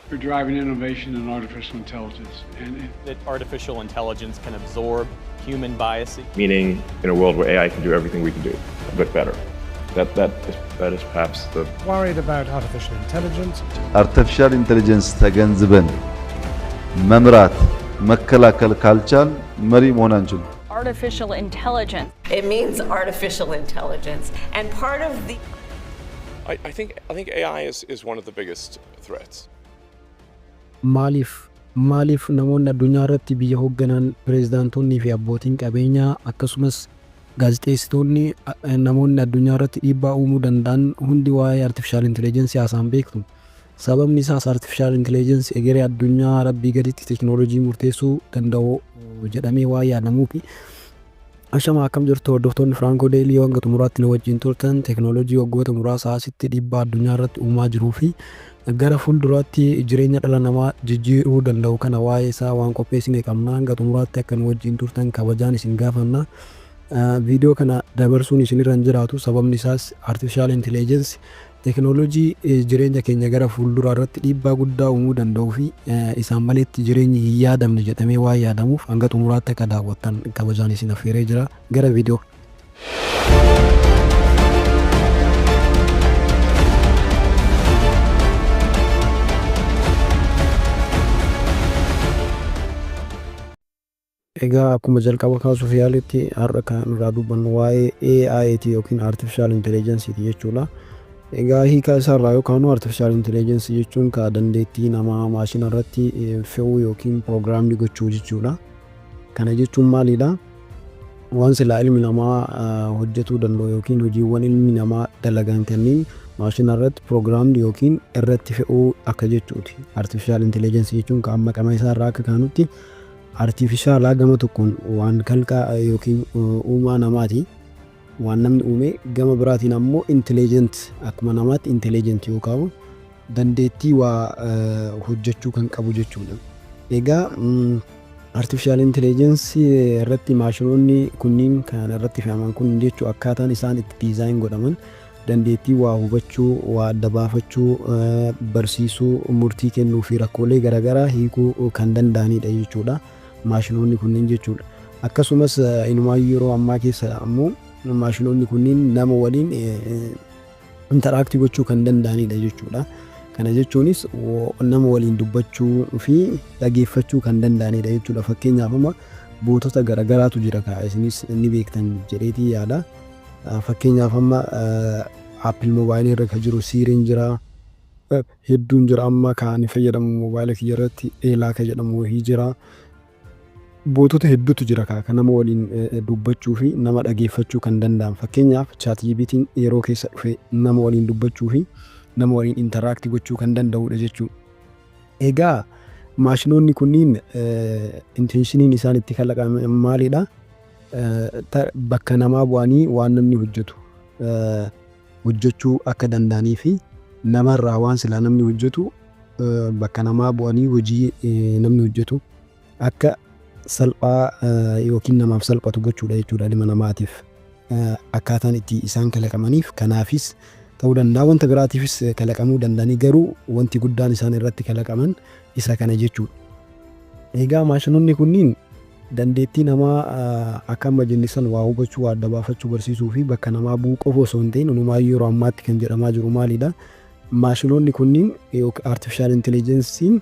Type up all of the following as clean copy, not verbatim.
for driving innovation in artificial intelligence. That artificial intelligence can absorb human biases. Meaning, in a world where AI can do everything we can do, but better. That is perhaps the... Worried about artificial intelligence. Artificial intelligence ተገንዝበን መምራት መከላከል ካልቻል መሪ መሆን አንችልም። Artificial intelligence. It means artificial intelligence, and part of the... I think AI is one of the biggest threats. Maaliif namoonni addunyaa irratti biyya hoogganan pireezidaantoonni fi abbootiin qabeenyaa akkasumas gaazexeessitoonni namoonni addunyaa irratti dhiibbaa uumuu danda'an hundi waa'ee artificial intelligence haasaan beektu. Sababni isaas artificial intelligence egeree addunyaa rabbii gaditti teknoolojii murteessuu danda'u jedhamee waa yaadamuufi ashama akkam jirtu hordoftoonni Franco Daily waggaa xumuraatti na wajjin turtan teknoolojii waggoota muraasa asitti dhiibbaa addunyaa irratti uumaa jiruu fi gara fuulduraatti jireenya dhala namaa jijjiiruu danda'u kana waa'ee isaa waan qopheessine qabna hanga xumuraatti akka nu wajjin turtan kabajaan isin gaafanna. Viidiyoo kana dabarsuun isinirra hin jiraatu sababni isaas artificial intelligence teknoolojii jireenya keenya gara fuulduraa irratti dhiibbaa guddaa uumuu danda'uu fi isaan maleetti jireenyi hin yaadamne jedhamee waa yaadamuuf hanga xumuraatti akka daawwattan kabajaan isin affeeree jira gara viidiyoo. Egaa akkuma jalqaba kaasuuf yaaletti har'a kan irraa dubbannu waa'ee AI yookiin artificial intelligence jechuudha. Egaa hiika isaarraa yookaan artificial intelligence jechuun ka dandeettii namaa maashina irratti fe'uu yookiin proogiraamii gochuu jechuudha. Kana jechuun maalidha? Waan silaa ilmi namaa hojjetuu danda'u yookiin hojiiwwan ilmi namaa dalagan kanneen maashina irratti proogiraamii yookiin irratti fe'uu akka jechuuti. Artificial intelligence jechuun ka amma qama isaarraa akka kaanutti artificial gama tokkoon waan kalqaa yookiin uumaa namaati. Waan namni uume gama biraatiin ammoo intelligent akkuma namaatti intelligent yookaan dandeettii waa hojjechuu kan qabu jechuudha. Egaa artificial intelligence irratti maashinoonni kunniin kan irratti fe'aman kun jechuun akkaataan isaan itti diizaayin godhaman dandeettii waa hubachuu, waa adda baafachuu, barsiisuu, murtii kennuu fi rakkoolee garaagaraa hiikuu kan danda'anidha jechuudha. Maashinoonni kunniin jechuudha. Akkasumas inumaayyuu yeroo ammaa keessa ammoo maashinoonni kunniin nama waliin interaaktii gochuu kan danda'anidha jechuudha. Kana jechuunis nama waliin dubbachuu fi dhageeffachuu kan danda'anidha jechuudha. Fakkeenyaaf amma bootota garaagaraatu jira kaa isinis ni beektan jedheetii yaada. Fakkeenyaaf amma Apple Mobile irra kan jiru Siriin jira. Hedduun jira amma kan fayyadamu mobaayila kiyya irratti eelaa kan jedhamu jira. Bootota hedduutu jira kan nama waliin dubbachuu fi nama dhageeffachuu kan danda'an. Fakkeenyaaf ChatGPT'n yeroo keessa dhufe nama waliin dubbachuu fi nama waliin interaaktii gochuu kan danda'udha jechuudha. Egaa maashinoonni kunniin intenshiiniin isaan itti kalaqaman maalidha? Bakka namaa bu'anii waan namni hojjetu hojjechuu akka danda'anii fi namarraa waan silaa namni hojjetu bakka namaa bu'anii hojii namni hojjetu akka salphaa yookiin namaaf salphatu gochuudha jechuudha dhimma namaatiif. Akkaataan itti isaan kalaqamaniif kanaafis ta'uu danda'a wanta biraatiifis kalaqamuu danda'anii garuu wanti guddaan isaan irratti kalaqaman isa kana jechuudha. Egaa maashinoonni kunniin dandeettii namaa akka amma jennisan waa hubachuu, waa adda baafachuu barsiisuu fi bakka namaa bu'uu qofa osoo hin ta'in hunumaayyuu yeroo ammaatti kan jedhamaa jiru maalidha? Maashinoonni kunniin artificial intelligence'n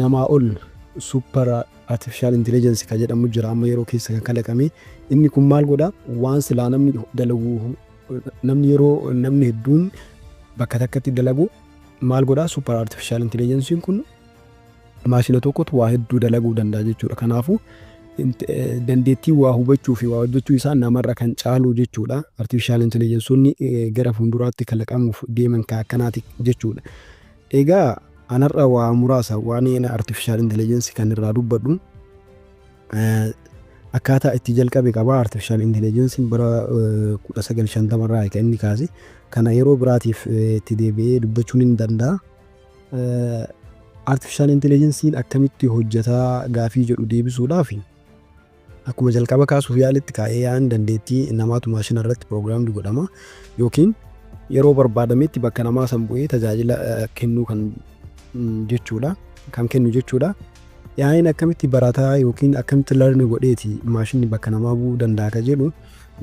namaa ol super artificial intelligence kan jedhamu jira amma yeroo keessa kan kalaqame. Inni kun maal godha? Waan silaa namni dalagu namni yeroo namni hedduun bakka takkatti dalagu maal godha? Super artificial intelligence kun maashina tokkotu waa hedduu dalaguu danda'a jechuudha. Kanaafuu dandeettii waa hubachuu fi waa hojjechuu isaa namarra kan caalu jechuudha. Artificial intelligence gara fuulduraatti kalaqamuuf deeman kan akkanaati jechuudha. Egaa anarra waa muraasa waan artificial intelligence kan irraa dubbadhu akkaataa itti jalqabe qaba. Artificial intelligence bara 1950 irraa kan inni kaase. Kana yeroo biraatiif itti deebi'ee dubbachuun ni danda'a. Artificial intelligence akkamitti hojjetaa gaafii jedhu deebisuudhaaf akkuma jalqaba kaasuuf yaaletti kaa'ee yaan dandeettii namaatu maashina irratti proogiraamii godhama yookiin yeroo barbaadametti bakka namaa san bu'ee tajaajila kennuu kan jechuudha. Kan kennu jechuudha. AI'n akkamitti barataa yookiin akkamitti learn godheeti maashinni bakka namaa bu'uu danda'a ka jedhu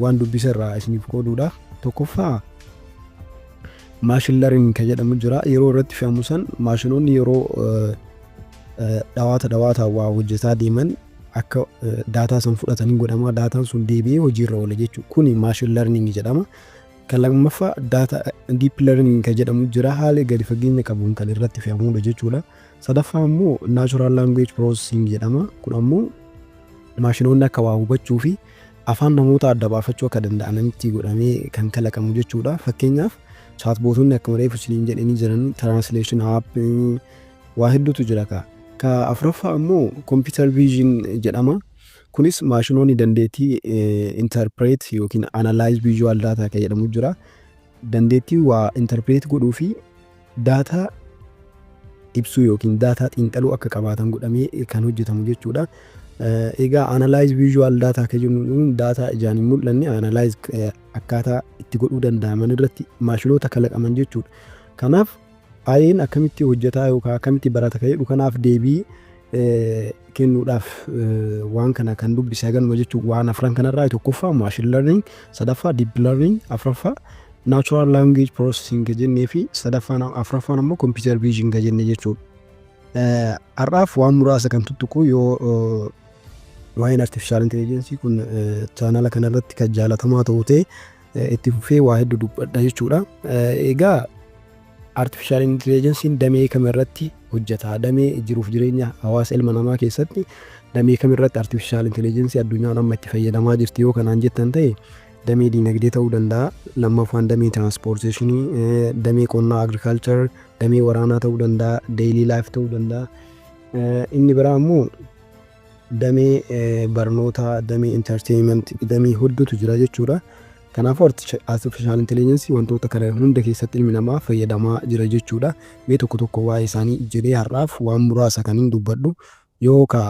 waan dubbisa irraa isiniif qooduudha. Tokkoffaa maashin learning ka jedhamu jira. Yeroo irratti fe'amu san maashinoonni yeroo dhawaata waa hojjetaa deeman akka daataa san fudhatanii godhama. Daataan sun deebi'ee hojiirra oola jechuudha. Kuni maashin learning jedhama. Kan lammaffaa data deep learning ka jedhamu jira. Haala gadi fageenya qabuun kan irratti fe'amudha jechuudha. Sadaffaa immoo natural language processing jedhama. Kun ammoo maashinoonni akka waa hubachuu fi afaan namoota adda baafachuu akka danda'anitti godhamee kan kalaqamu jechuudha. Fakkeenyaaf chaatbootonni akkuma reefu isiniin jedhanii jiran translation app waa hedduutu jira ka. Ka afuraffaa immoo computer vision jedhama. Kunis maashinoonni dandeettii interpret yookiin analyze visual data ka jedhamu jira. Dandeettii waa interpret godhuu fi data ibsuu yookiin data xiinxaluu akka qabaatan godhamee kan hojjetamu jechuudha. Egaa analyze visual data ka jennuun data ijaan hin mul'anne analyze akkaataa itti godhuu danda'aman irratti maashinoota kalaqaman jechuudha. Kanaaf AI'n akkamitti hojjetaa yookaan akkamitti barata ka jedhu kanaaf deebii kennuudhaaf waan kana kan dubbise haganuma jechuudha. Waan afran kanarraa tokkoffaa machine learning, sadaffaa deep learning, afuraffaa natural language processing ka jennee fi sadaffaan afuraffaan ammoo computer vision ka jenne jechuudha. Har'aaf waan muraasa kan tuttuqu yoo waa'een artificial intelligence kun chaanala kanarratti kan jaalatamaa ta'u ta'e itti fufee waa hedduu dubbadha jechuudha. Egaa artificial intelligence damee kamirratti hojjeta? Damee jiruuf jireenya hawaasa ilma namaa keessatti damee kamirratti artificial intelligence addunyaan amma itti fayyadamaa jirti yoo kanaan jettan ta'e damee dinagdee ta'uu danda'a. Lammaffaan damee transportationii, damee qonnaa agriculture, damee waraanaa ta'uu danda'a, daily life ta'uu danda'a. Inni biraa immoo damee barnoota, damee entertainment, damee hedduutu jira jechuudha. Kanaafuu artificial intelligence wantoota kana hunda keessatti ilmi namaa fayyadamaa jira jechuudha. Mee tokko tokko waa'ee isaanii jedhee har'aaf waan muraasa kan dubbadhu yoo ka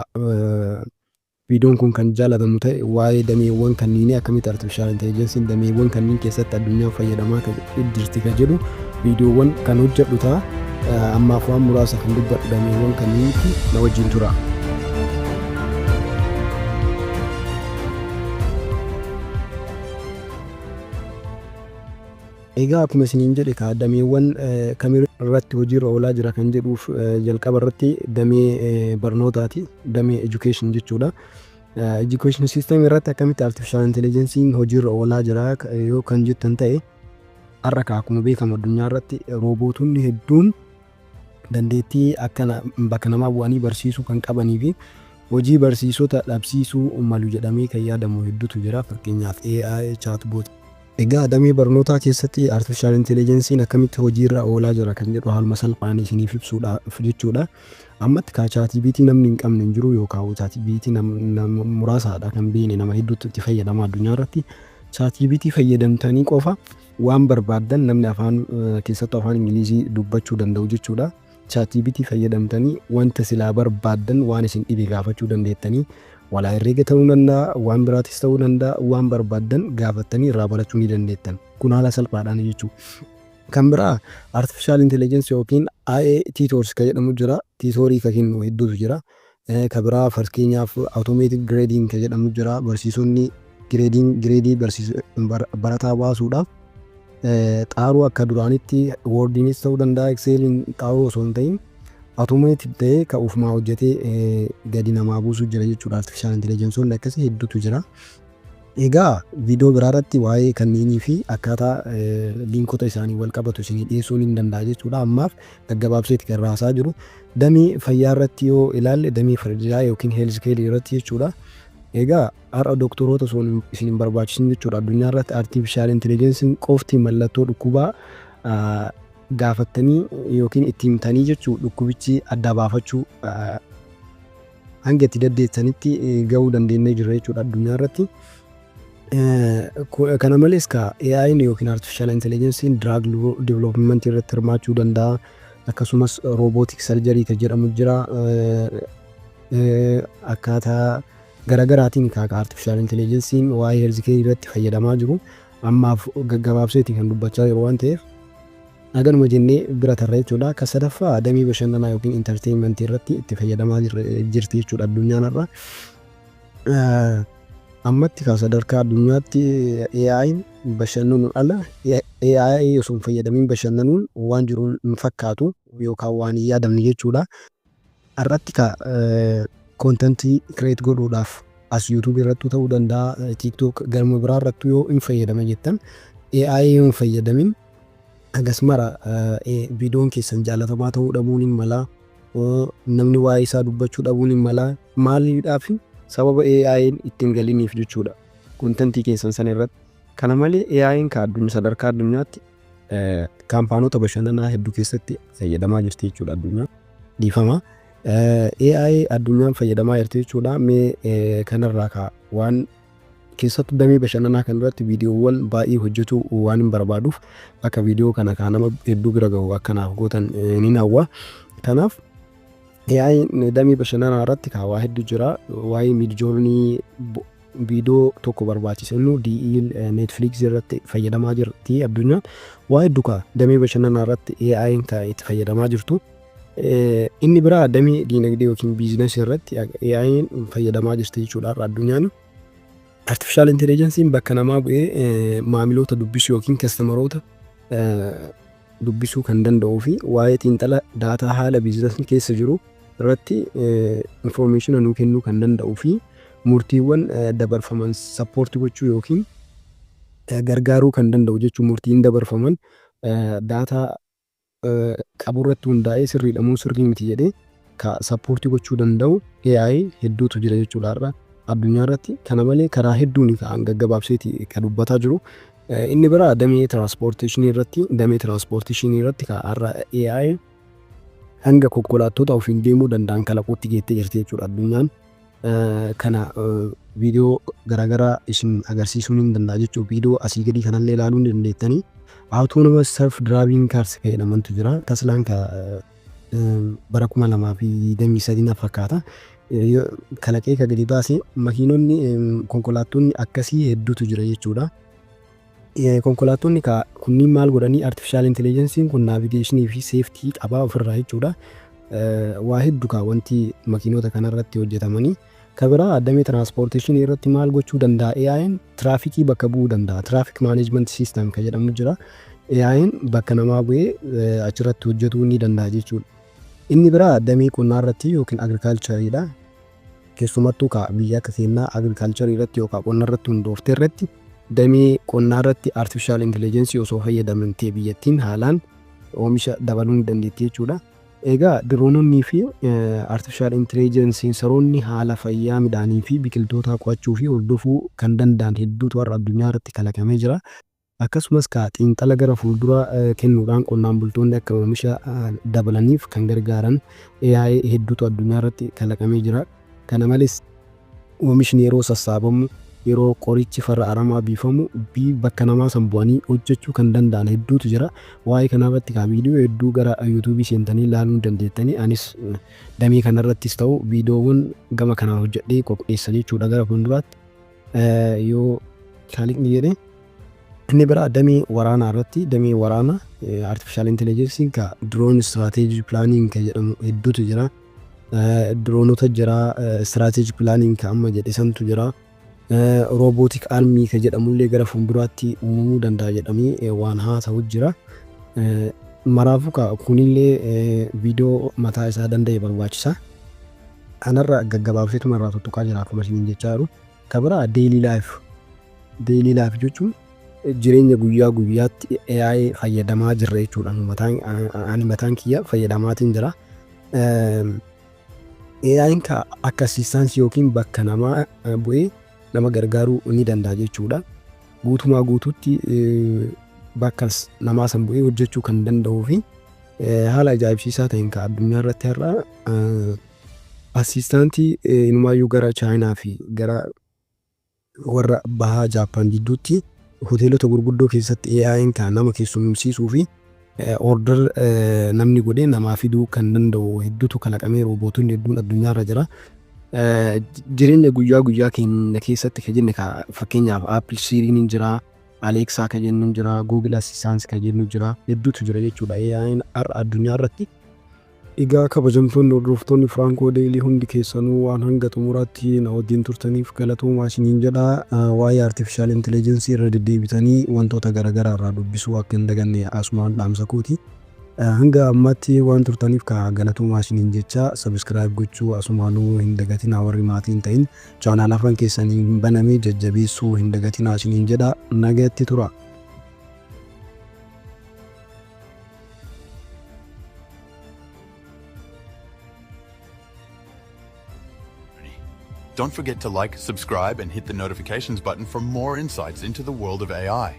viidiyoon kun kan jaalatamu ta'e waa'ee dameewwan kanneenii akkamitti artificial intelligence dameewwan kanneen keessatti addunyaan fayyadamaa jirti ka jedhu viidiyoowwan kan hojjedhu ta'a. Ammaaf waan muraasa kan dubbadhu dameewwan kanneenitti na wajjin tura. Egaa akkuma isiniin jedhe ka dameewwan kamirratti hojiirra oolaa jira kan jedhuuf jalqaba irratti damee barnootaati. Damee education jechuudha. Education system irratti akkamitti artificial intelligence hojiirra oolaa jira yoo kan jettan ta'e har'a akkuma beekamu addunyaa irratti roobootonni hedduun dandeettii akka bakka namaa bu'anii barsiisuu kan qabanii fi hojii barsiisota dhabsiisuu malu jedhamee kan yaadamu hedduutu jira. Fakkeenyaaf AI, chatbot. Egaa damee barnootaa keessatti artificial intelligence akkamitti hojiirra oolaa jira kan jedhu haaluma salphaan isiniif ibsuudhaaf jechuudha. Ammatti ka ChatGPT namni hin qabne hin jiru yookaan ChatGPT muraasaadha kan beekne nama hedduutu itti fayyadama addunyaa irratti. ChatGPT fayyadamtanii qofa waan barbaaddan namni afaan keessattuu afaan Ingilizii dubbachuu danda'u jechuudha. ChatGPT fayyadamtanii wanta silaa barbaaddan waan isin dhibe gaafachuu dandeettanii walaa herreega ta'uu danda'a, waan biraatis ta'uu danda'a, waan barbaaddan gaafattanii irraa barachuu ni dandeettan. Kun haala salphaadhaan jechuudha. Kan biraa artificial intelligence yookiin AI tutors ka jedhamu jira. Tutorii ka kennu hedduutu jira. Ka biraa fakkeenyaaf automated grading ka jedhamu jira. Barsiisonni gradii barataa baasuudhaaf xaaruu akka duraanitti wordiinis ta'uu danda'a, excelin xaaruu osoo hin ta'in automated ta'ee ka ufumaa hojjetee gadi namaa buusuu jira jechuudha. Artificial intelligence akkasii hedduutu jira. Egaa viidiyoo biraarratti waa'ee kanneenii fi akkaataa liinkota isaanii wal qabatu isinii dhiyeessuun hin danda'a jechuudha. Ammaaf gaggabaabseeti kan raasaa jiru. Damee fayyaa irratti yoo ilaalle damee fayyaa yookiin health care irratti jechuudha. Egaa har'a doktoroota osoo isin hin barbaachisin jechuudha. Addunyaa irratti artificial intelligence qofti mallattoo dhukkubaa gaafattanii yookiin itti himtanii jechuudha. Dhukkubichi adda baafachuu hanga itti dandeessanitti gahuu dandeenyee jirra jechuudha addunyaa irratti. Kana malees ka AI yookiin artificial intelligence drug development irratti hirmaachuu danda'a. Akkasumas robotic surgery kan jedhamu jira. Akkaataa garagaraatiin ka artificial intelligence waa'ee health care irratti fayyadamaa jiru. Ammaaf gaggabaabseetiin kan dubbachaa jiru waan ta'eef Agaruma jennee bira tarree jechuudha. Akka sadaffaa damee bashannanaa yookiin intarteeyinmentii irratti itti fayyadamaa jirti jechuudha addunyaan irra. Ammatti kan sadarkaa addunyaatti AI'n bashannanuun ala AI osoo hin fayyadamiin bashannanuun waan jiru hin fakkaatu yookaan waan hin yaadamne jechuudha. Irratti kontentii kireet godhuudhaaf as YouTube irrattuu ta'uu danda'a, TikTok garuma biraa irrattuu yoo hin fayyadama jettan AI yoo hin fayyadamin akkasumara viidiyoon keessan jaalatamaa ta'uu dhabuun hin mala, namni waa'ee isaa dubbachuu dhabuun hin mala. Maaliidhaaf? Sababa AI'n ittiin galiniif jechuudha kontentii keessan sana irratti. Kana malee AI'n sadarkaa addunyaatti kaampaanota bashannanaa hedduu keessatti fayyadamaa jirti jechuudha addunyaan. Dhiifama. AI addunyaan fayyadamaa jirti jechuudha. Mee kanarraa waan keessattuu damee bashannanaa kan irratti viidiyoowwan baay'ee hojjetu waan hin barbaaduuf akka viidiyoo kana nama hedduu bira gahu akkanaaf gootan ni hawwa. Kanaaf AI damee bashannanaa irratti waa hedduu jira. Waa'ee Midjourney viidiyoo tokko barbaachisannu DE Netflix irratti fayyadamaa jirti addunyaan. Waa hedduu damee bashannanaa irratti AI itti fayyadamaa jirtu. Inni biraa damee diinagdee yookiin biizinasii irratti AI fayyadamaa jirti jechuudha addunyaan. Artificial Intelligence'n bakka namaa bu'ee maamiloota dubbisuu yookiin kastameroota dubbisuu kan danda'uu fi waa'ee xiinxala daataa haala biizinasii keessa jiru irratti information nuu kennuu kan danda'uu fi murtiiwwan dabarfaman sappoortii gochuu yookiin gargaaruu kan danda'u jechuun murtiin dabarfaman daataa qaburratti hundaa'ee sirriidha moo sirrii miti jedhee sappoortii gochuu danda'u AI hedduutu jira jechuudha addunyaa irratti. Kana malee karaa hedduun kan gaggabaabseeti kan dubbataa jiru. Inni biraa damee tiraanspoorteeshinii irratti har'a AI hanga konkolaattota ofiin deemuu danda'an kalaquutti geettee jirti jechuudha addunyaan. Kana viidiyoo garaagaraa isin agarsiisuu ni danda'a jechuudha. Viidiyoo asii gadii kanallee ilaaluu ni dandeettanii. Autonomous self driving cars jedhamantu jira. Teslaan bara 2023 fakkaata. Kalaqee kan gadi baase makiinonni konkolaattonni akkasii hedduutu jira jechuudha. Konkolaattonni kunniin maal godhanii artificial intelligence'n kun naavigeeshinii fi seeftii qabaa ofirraa jechuudha. Waa hedduu wanti makiinota kanarratti hojjetamanii. Kabiraa damee tiraanspoorteeshinii irratti maal gochuu danda'a AI'n tiraafikii bakka bu'uu danda'a. Traffic management system kan jedhamu jira. AI'n bakka namaa bu'ee achirratti hojjetuu ni danda'a jechuudha. Inni biraa damee qonnaa irratti yookiin agriikaalchariidha. Keessumattuu biyya akka keenyaa agriikaalcharii irratti yookaan qonna irratti hundooftee irratti damee qonnaa irratti artificial intelligence osoo fayyadamtee biyyattiin haalaan oomisha dabaluu ni dandeetti jechuudha. Egaa diroononnii fi artificial intelligence sensaroonni haala fayyaa midhaanii fi biqiltoota qo'achuu fi hordofuu kan danda'an hedduutu har'a addunyaa irratti kalaqamee jira. Akkasumas xiinxala gara fuulduraa kennuudhaan qonnaan bultoonni akka oomisha dabalaniif kan gargaaran AI hedduutu addunyaa irratti kalaqamee jira. Kana malees oomishni yeroo sassaabamu, yeroo qorichi farra aramaa biifamu bakka namaa san bu'anii hojjechuu kan danda'an hedduutu jira. Waa'ee kanarratti viidiyoo hedduu gara YouTube seentanii ilaaluu dandeettanii. Anis damee kanarrattis ta'u viidiyoowwan gama kanaan hojjedhee qopheessa jechuudha gara fuulduraatti yoo kaaliqni jedhee. Inni biraa damee waraanaa irratti damee waraanaa artificial intelligence'n drone strategic planning kan jedhamu hedduutu jira. Droonota jira, strategic planning kan amma jedhe santu jira. Robotic army kan jedhamullee gara fuulduraatti uumamuu danda'a jedhamee waan haasa'u jira. Maraafuu kunillee viidiyoo mataa isaa danda'e barbaachisa. Kanarra gaggabaabseetuma irraa tuttuqaa jira akkuma isin jechaa jiru. Kabiraa daily life jechuun jireenya guyyaa guyyaatti AI fayyadamaa jirra jechuudha. Ani mataan kiyya fayyadamaatiin jira. AI'n akka assistaansii yookiin bakka namaa bu'ee nama gargaaruu ni danda'a jechuudha. Guutumaa guutuutti bakka namaa san bu'ee hojjechuu kan danda'uu fi haala ajaa'ibsiisaa ta'een addunyaa irratti har'a assistaantii inumaayyuu gara Chaayinaa fi gara warra bahaa Jaappaan gidduutti hoteelota gurguddoo keessatti AI'n nama keessumsiisuu fi order namni godhee namaa fiduu kan danda'u hedduutu kalaqamee roobotonni hedduun addunyaarra jira. Jireenya guyyaa keenya keessatti kan jenne fakkeenyaaf Apple Siriin jira, Alexa ka jennu jira, Google Assistant ka jennu jira, hedduutu jira jechuudha. AI'n har'a addunyaa irratti. Egaa kabajamtoonni hordoftoonni Franco Daily hundi keessanuu waan hanga xumuraatti na wajjin turtaniif galatoomaa isiniin jedha. Waa'ee artificial intelligence irra deddeebitanii wantoota garaagaraa irraa dubbisuu akka hin daganne asumaan dhaamsa kooti. Hanga ammaatti waan turtaniif galatoomaa isiniin jecha subscribe gochuu asumaanuu hin dagatinaa warri maatiin ta'in chaanaala afran keessanii banamee jajjabeessuu hin dagatinaa isiniin jedha. Nagaatti tura. Don't forget to like, subscribe, and hit the notifications button for more insights into the world of AI.